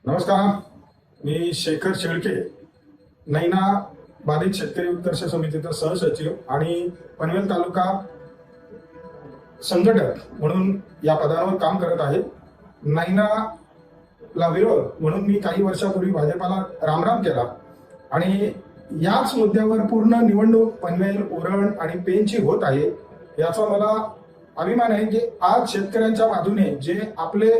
नमस्कार, मी शेखर शेळके, नैना बाधित शेतकरी उत्कर्ष समितीचा सहसचिव आणि पनवेल तालुका संघटक म्हणून या पदावर काम करत आहे. नैनाला विरोध म्हणून मी काही वर्षापूर्वी भाजपाला रामराम केला आणि याच मुद्द्यावर पूर्ण निवडणूक पनवेल, उरण आणि पेनची होत आहे. याचा मला अभिमान आहे की आज शेतकऱ्यांच्या बाजूने जे आपले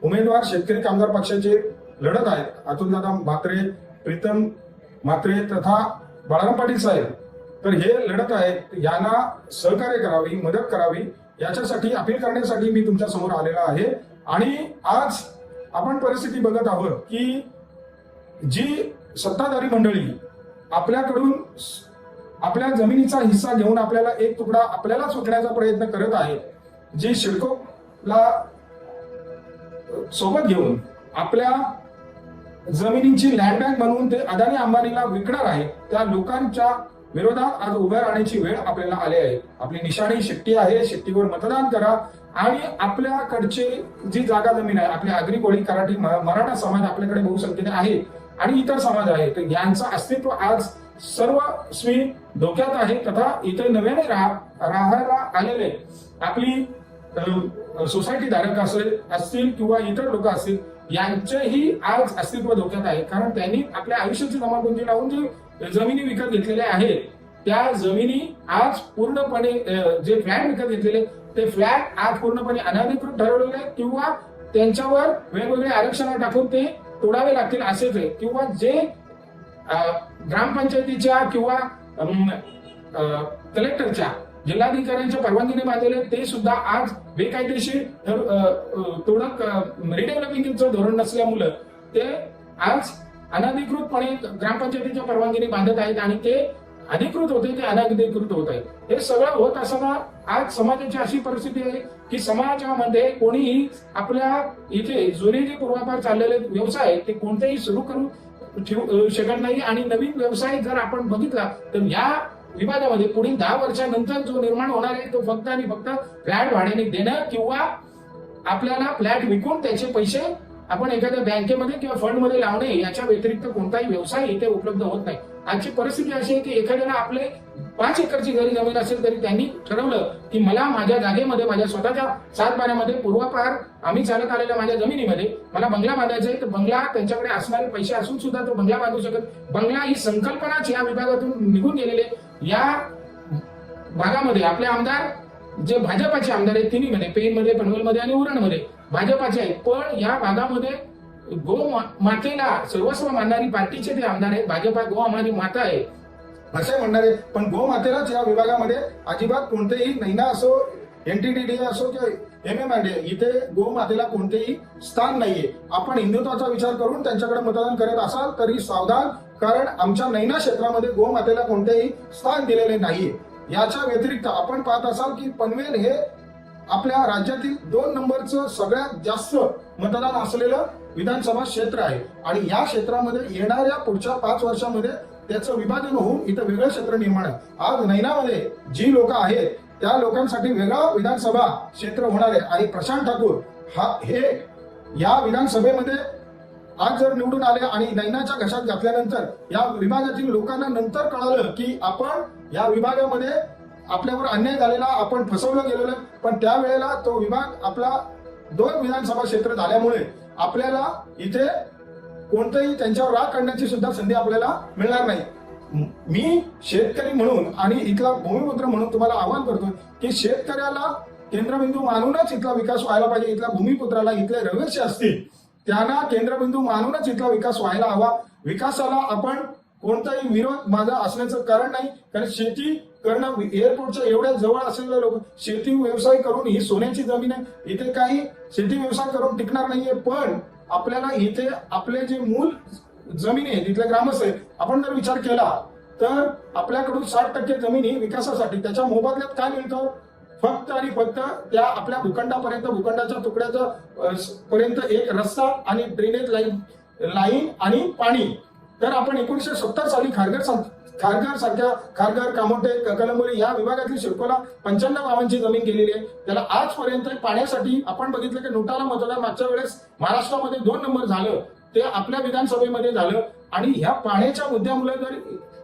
उमेदवार शेतकरी कामगार पक्षाचे लढत आहेत, अतुलदादा म्हात्रे, प्रीतम म्हात्रे तथा बाळाराम पाटील साहेब, तर हे लढत आहेत. यांना सहकार्य करावी, मदत करावी याच्यासाठी अपील करण्यासाठी मी तुमच्या समोर आलेला आहे. आणि आज आपण परिस्थिती बघत आहोत की जी सत्ताधारी मंडळी आपल्याकडून आपल्या जमिनीचा हिस्सा घेऊन आपल्याला एक तुकडा आपल्याला सुटण्याचा प्रयत्न करत आहे, जी सिडकोला सोबत घेऊन आपल्या जमिनीची लँड बँक म्हणून ते अदानी अंबानीला विकणार आहे, त्या लोकांच्या विरोधात आज उभं राहण्याची वेळ आपल्याला आली आहे. आपली निशाणी शेट्टी आहे, शेट्टीवर मतदान करा आणि आपल्याकडचे जी जागा जमीन आहे, आपले आगरी, कोळी, कराठी, मराठा समाज आपल्याकडे बहुसंख्येने आहे आणि इतर समाज आहे, तर यांचं अस्तित्व आज सर्वस्वी धोक्यात आहे. तथा इथे नव्याने राहायला आलेले आपली सोसायटी धारक असतील किंवा इतर लोक असतील, यांचेही आज अस्तित्व धोक्यात आहे. कारण त्यांनी आपल्या आयुष्याची जमाबंदी लावून जे जमिनी विकत घेतलेल्या आहेत, त्या जमिनी आज पूर्णपणे जे फ्लॅट विकत घेतलेले ते फ्लॅट आज पूर्णपणे अनधिकृत ठरवलेले किंवा त्यांच्यावर वेगवेगळे आरक्षण टाकून ते तोडावे लागतील असेच आहे. किंवा जे ग्रामपंचायतीच्या किंवा कलेक्टरच्या, जिल्हाधिकाऱ्यांच्या परवानगीने बांधलेले ते सुद्धा आज बेकायदेशीर तोडक रिडेव्हलपिंगचं धोरण नसल्यामुळे ते आज अनधिकृतपणे ग्रामपंचायतीच्या परवानगीने बांधत आहेत आणि ते अधिकृत होते ते अनधिकृत होत आहे. हे सगळं होत असताना आज समाजाची अशी परिस्थिती आहे की समाजामध्ये कोणीही आपल्या इथे जुने जे पूर्वापार चाललेले व्यवसाय आहेत ते कोणतेही सुरू करू शकत नाही. आणि नवीन व्यवसाय जर आपण बघितला तर या विभागामध्ये पुढील 10 वर्षानंतर जो निर्माण होणार आहे तो फक्त आणि फक्त फ्लॅट भाड्याने देणं किंवा आपल्याला फ्लॅट विकून त्याचे पैसे आपण एखाद्या बँकेमध्ये किंवा फंडमध्ये लावणे याच्या व्यतिरिक्त कोणताही व्यवसाय इथे उपलब्ध होत नाही. आजची परिस्थिती अशी आहे की एखाद्याला आपले 5 एकरची घरी जमीन असेल तरी त्यांनी ठरवलं की मला माझ्या जागेमध्ये, माझ्या स्वतःच्या सातबाऱ्यामध्ये पूर्वापार आम्ही चालत आलेल्या माझ्या जमिनीमध्ये मला बंगला बांधायचा आहे, तर बंगला त्यांच्याकडे असणारे पैसे असून सुद्धा तो बंगला बांधू शकत. बंगला ही संकल्पनाच या विभागातून निघून गेलेले. या भागामध्ये आपले आमदार जे भाजपाचे आमदार आहेत, तिन्हीमध्ये, पेनमध्ये, पनवेलमध्ये आणि उरणमध्ये भाजपाचे आहेत, पण या भागामध्ये गो मातेला सर्वस्व मानणारी पार्टीचे ते आमदार आहेत. भाजपा गो आम्हारी माता आहे असे म्हणणारे, पण गो मातेलाच या विभागामध्ये अजिबात कोणतेही नैना असो, एनटीडीडी असो किंवा MMRD इथे गो मातेला कोणतेही स्थान नाहीये. आपण हिंदुत्वाचा विचार करून त्यांच्याकडे मतदान करत असाल तरी सावधान, कारण आमच्या नैना क्षेत्रामध्ये गो मातेला कोणतेही स्थान दिलेले नाहीये. याच्या व्यतिरिक्त आपण पाहत असाल की पनवेल हे आपल्या राज्यातील 2 नंबरचं सगळ्यात जास्त मतदान असलेलं विधानसभा क्षेत्र आहे आणि या क्षेत्रामध्ये येणाऱ्या पुढच्या 5 वर्षामध्ये त्याचं विभाजन होऊन इथं वेगळं क्षेत्र निर्माण आहे. आज नैनामध्ये जी लोक आहेत त्या लोकांसाठी वेगळं विधानसभा क्षेत्र होणार आहे आणि प्रशांत ठाकूर हे या विधानसभेमध्ये आज जर निवडून आले आणि नैनाच्या घशात घातल्यानंतर या विभागातील लोकांना नंतर कळालं की आपण या विभागामध्ये आपल्यावर अन्याय झालेला, आपण फसवलं गेलेलं, पण त्यावेळेला तो विभाग आपला 2 विधानसभा क्षेत्र झाल्यामुळे आपल्याला इथे कोणतंही त्यांच्यावर राग काढण्याची सुद्धा संधी आपल्याला मिळणार नाही. मी शेतकरी म्हणून आणि इथला भूमिपुत्र म्हणून तुम्हाला आवाहन करतो की शेतकऱ्याला केंद्रबिंदू मानूनच इथला विकास व्हायला पाहिजे. इथल्या भूमिपुत्राला, इथले रहिवासी असतील त्यांना केंद्रबिंदू मानूनच इथला विकास व्हायला हवा. विकासाला आपण कोणताही विरोध माझा असण्याचं कारण नाही, कारण शेती करणं एअरपोर्टच्या एवढ्या जवळ असलेले लोक शेती व्यवसाय करून, ही सोन्याची जमीन आहे, इथे काही शेती व्यवसाय करून टिकणार नाहीये. पण आपल्याला इथे आपले जे मूल जमिनी आहे तिथले ग्रामस्थ आहेत, आपण जर विचार केला तर आपल्याकडून 60% जमिनी विकासासाठी, त्याच्या मोबदल्यात काय मिळतं? फक्त आणि फक्त त्या आपल्या भूखंडापर्यंत, भूखंडाच्या तुकड्याचा पर्यंत एक रस्ता आणि ड्रेनेज लाईन आणि पाणी. तर आपण 1970 साली खारघर सारख्या, खारघर, कामोटे, कलंबोली या विभागातील सिडकोला 95 गावांची जमीन गेलेली आहे. त्याला आजपर्यंत पाण्यासाठी आपण बघितलं की नोटाला मतदान मागच्या वेळेस महाराष्ट्रामध्ये 2 नंबर झालं, ते आपल्या विधानसभेमध्ये झालं. आणि ह्या पाण्याच्या मुद्द्यामुळे जर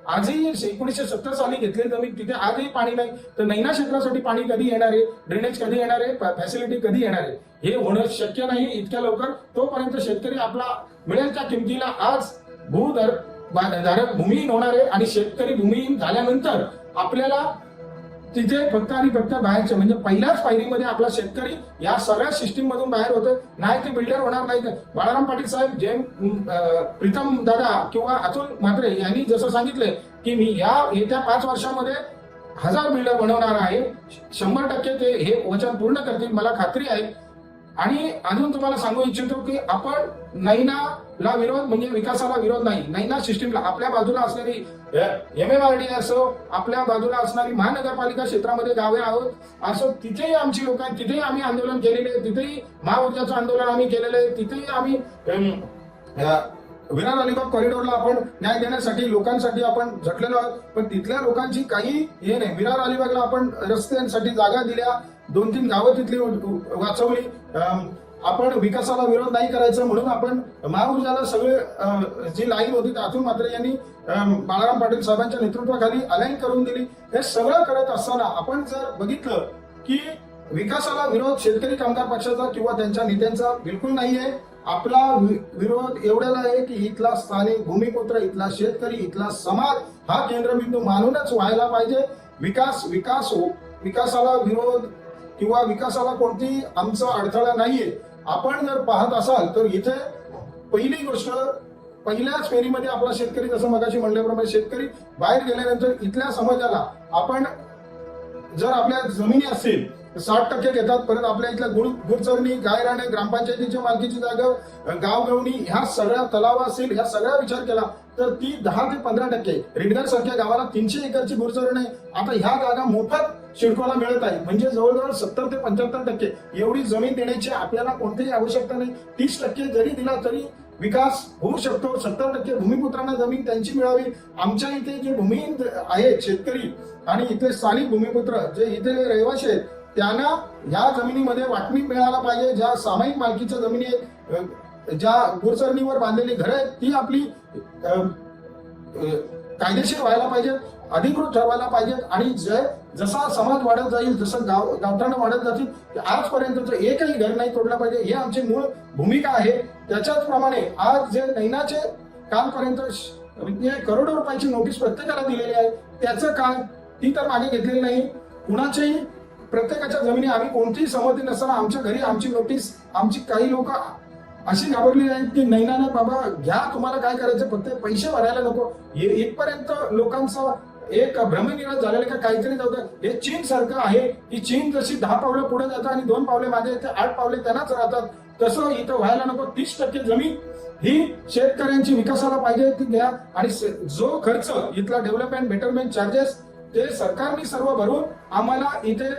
आजही 1970 साली घेतलेली जमीन तिथे आजही पाणी नाही, तर नैना क्षेत्रासाठी पाणी कधी येणार आहे, ड्रेनेज कधी येणार आहे, फॅसिलिटी कधी येणार आहे, हे होणं शक्य नाही इतक्या लवकर. तोपर्यंत शेतकरी आपला मिळेल त्या किमतीला आज धारक भूमिहीन होणार आहे. आणि शेतकरी भूमिहीन झाल्यानंतर आपल्याला तिथे फक्त आणि फक्त बाहेरचे म्हणजे पहिल्याच पायरीमध्ये आपला शेतकरी या सगळ्या सिस्टीम मधून बाहेर होतो. नाही ते बिल्डर होणार नाही. बाळाराम पाटील साहेब, जे प्रीतम दादा किंवा अतुल म्हात्रे यांनी जसं सांगितलंय की मी या येत्या 5 वर्षामध्ये 1000 बिल्डर बनवणार आहे, 100% ते हे वचन पूर्ण करतील, मला खात्री आहे. आणि अजून तुम्हाला सांगू इच्छितो की आपण नैनाला विरोध म्हणजे विकासाला विरोध नाही, नैना सिस्टीमला आपल्या बाजूला असणारी MMRDA असो, आपल्या बाजूला असणारी महानगरपालिका क्षेत्रामध्ये गावे आहोत असो, तिथेही आमची लोक आहेत, तिथेही आम्ही आंदोलन केलेले आहे, तिथेही महाऊर्जाचं आंदोलन आम्ही केलेलं आहे, तिथेही आम्ही विरार अलिबाग कॉरिडॉरला आपण न्याय देण्यासाठी लोकांसाठी आपण झटलेलो आहोत. पण तिथल्या लोकांची काही हे नाही. विरार अलिबागला आपण रस्त्यांसाठी जागा दिल्या, 2-3 गावं तिथली वाचवली. आपण विकासाला विरोध नाही करायचा म्हणून आपण महाऊर्जाला सगळे जी लाईन होती त्यातून मात्र यांनी बाळाराम पाटील साहेबांच्या नेतृत्वाखाली अलाइन करून दिली. हे सगळं करत असताना आपण जर बघितलं की विकासाला विरोध शेतकरी कामगार पक्षाचा किंवा त्यांच्या नेत्यांचा बिलकुल नाहीये. आपला विरोध एवढ्याला आहे की इथला स्थानिक भूमिपुत्र, इथला शेतकरी, इथला समाज हा केंद्रबिंदू मानूनच व्हायला पाहिजे. विकासाला विरोध किंवा विकासाला कोणती आमचा अडथळा नाहीये. आपण जर पाहत असाल तर इथे पहिली गोष्ट, पहिल्याच फेरीमध्ये आपला शेतकरी, जसं मगाशी म्हणल्याप्रमाणे शेतकरी बाहेर गेल्यानंतर इथल्या समाजाला आपण जर आपल्या जमिनी असेल 60% घेतात. परत आपल्या इथल्या गुरचरणी, गायराणे, ग्रामपंचायतीच्या मालकीची जागा, गावगवणी, ह्या सगळ्या तलाव असेल, ह्या सगळ्या विचार केला तर ती 10 ते 15%. रिडगर सारख्या गावाला 300 एकरची गुरचरण आहे. आता ह्या जागा मोफत शिडकोला मिळत आहे. म्हणजे जवळजवळ 70 ते 75% एवढी जमीन देण्याची आपल्याला कोणतीही आवश्यकता नाही. 30% जरी दिला तरी विकास होऊ शकतो. 70% भूमिपुत्रांना जमीन त्यांची मिळावी. आमच्या इथे जे भूमिहीन आहेत शेतकरी आणि इथले स्थानिक भूमिपुत्र जे इथे रहिवासी आहेत त्यांना या जमिनीमध्ये वाटणी मिळायला पाहिजे. ज्या सामायिक मालकीच्या जमिनी आहेत, ज्या गुरचरणीवर बांधलेली घरं आहेत ती आपली कायदेशीर व्हायला पाहिजेत, अधिकृत ठरवायला पाहिजेत. आणि जसा समाज वाढत जाईल, जसं गावठाणं वाढत जातील, आजपर्यंत एकही घर नाही तोडलं पाहिजे, ही आमची मूळ भूमिका आहे. त्याच्याच प्रमाणे आज जे नैनाचे कालपर्यंत करोडो रुपयाची नोटीस प्रत्येकाला दिलेली आहे, त्याचं काय ती तर मागे घेतलेली नाही. कुणाच्याही प्रत्येकाच्या जमिनी आम्ही कोणतीही सहमती नसताना आमच्या घरी आमची नोटीस, आमची काही लोक अशी घाबरलेली आहेत की नैनाने बाबा घ्या, तुम्हाला काय करायचं, फक्त पैसे भरायला नको. इथपर्यंत लोकांचा एक भ्रमनिराश झालेलं का काहीतरी जातं. हे चीन सारखं आहे की चीन जशी 10 पावलं पुढे जातात आणि 2 पावले मागे येते, 8 पावले त्यांनाच राहतात, तसं इथं व्हायला नको. 30% जमीन ही शेतकऱ्यांची विकासाला पाहिजे ती घ्या. आणि जो खर्च इथला डेव्हलपमेंट बेटरमेंट चार्जेस ते सरकारने सर्व भरून आम्हाला इथे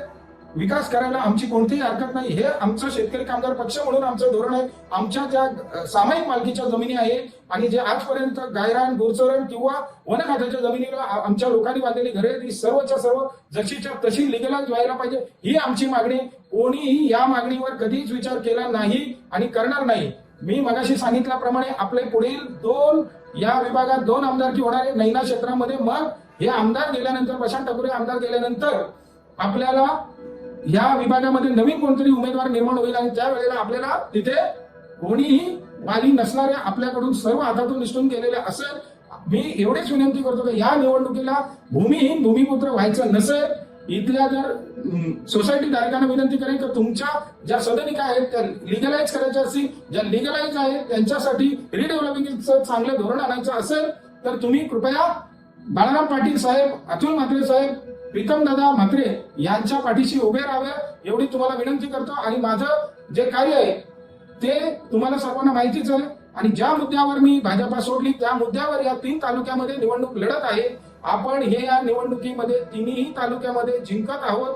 विकास करायला आमची कोणतीही हरकत नाही. हे आमचं शेतकरी कामगार पक्ष म्हणून आमचं धोरण आहे. आमच्या ज्या सामायिक मालकीच्या जमिनी आहेत आणि जे आजपर्यंत गायरान, गुरचरण किंवा वन खात्याच्या जमिनीला आमच्या लोकांनी बांधलेली घरे ती सर्वच्या सर्व जशीच्या तशी लिगलाइज व्हायला पाहिजे, ही आमची मागणी. कोणीही या मागणीवर कधीच विचार केला नाही आणि करणार नाही. मी मगाशी सांगितल्याप्रमाणे आपले पुढील या विभागात 2 आमदारकी होणार आहे नैना क्षेत्रामध्ये. मग हे आमदार गेल्यानंतर, प्रशांत ठाकूर आमदार गेल्यानंतर आपल्याला या विभागामध्ये नवीन कोणतरी उमेदवार निर्माण होईल आणि त्यावेळेला आपल्याला तिथे कोणीही वाली नसणारे आपल्याकडून सर्व हातातून निष्ठून गेलेले असेल. मी एवढेच विनंती करतो की या निवडणुकीला भूमिहीन भूमिपुत्र व्हायचं नसेल. इथल्या जर सोसायटी धारकांना विनंती करेन की तुमच्या ज्या सदनिका आहेत त्या लिगलाइज करायच्या असतील, ज्या लिगलाइज आहेत त्यांच्यासाठी रिडेव्हलपिंगचं चांगलं धोरण आणायचं असेल तर तुम्ही कृपया बाळाराम पाटील साहेब, अतुल म्हात्रे साहेब, प्रीतम दादा म्हात्रे यांच्या पाठीशी उभे राहावे एवढी तुम्हाला विनंती करतो. आणि माझं जे कार्य आहे ते तुम्हाला सर्वांना माहितीच आहे. आणि ज्या मुद्द्यावर मी भाजपा सोडली त्या मुद्द्यावर या 3 तालुक्यामध्ये निवडणूक लढत आहे. आपण हे या निवडणुकीमध्ये 3ही तालुक्यामध्ये जिंकत आहोत.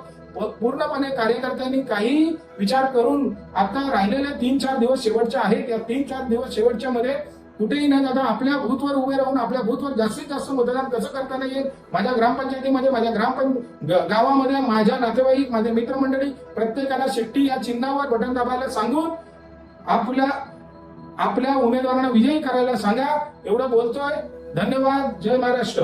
पूर्णपणे कार्यकर्त्यांनी काही विचार करून आता राहिलेले 3-4 दिवस शेवटचे आहेत. या 3-4 दिवस शेवटच्या मध्ये कुठेही न जाता आपल्या बूथवर उभे राहून आपल्या बूथवर जास्तीत जास्त मतदान कसं करता येईल, माझ्या ग्रामपंचायतीमध्ये, माझ्या गावामध्ये माझ्या नातेवाईक, माझे मित्रमंडळी प्रत्येकाला शेट्टी या चिन्हावर बटन दाबायला सांगून आपल्या उमेदवारांना विजयी करायला सांगा. एवढं बोलतोय. धन्यवाद. जय महाराष्ट्र.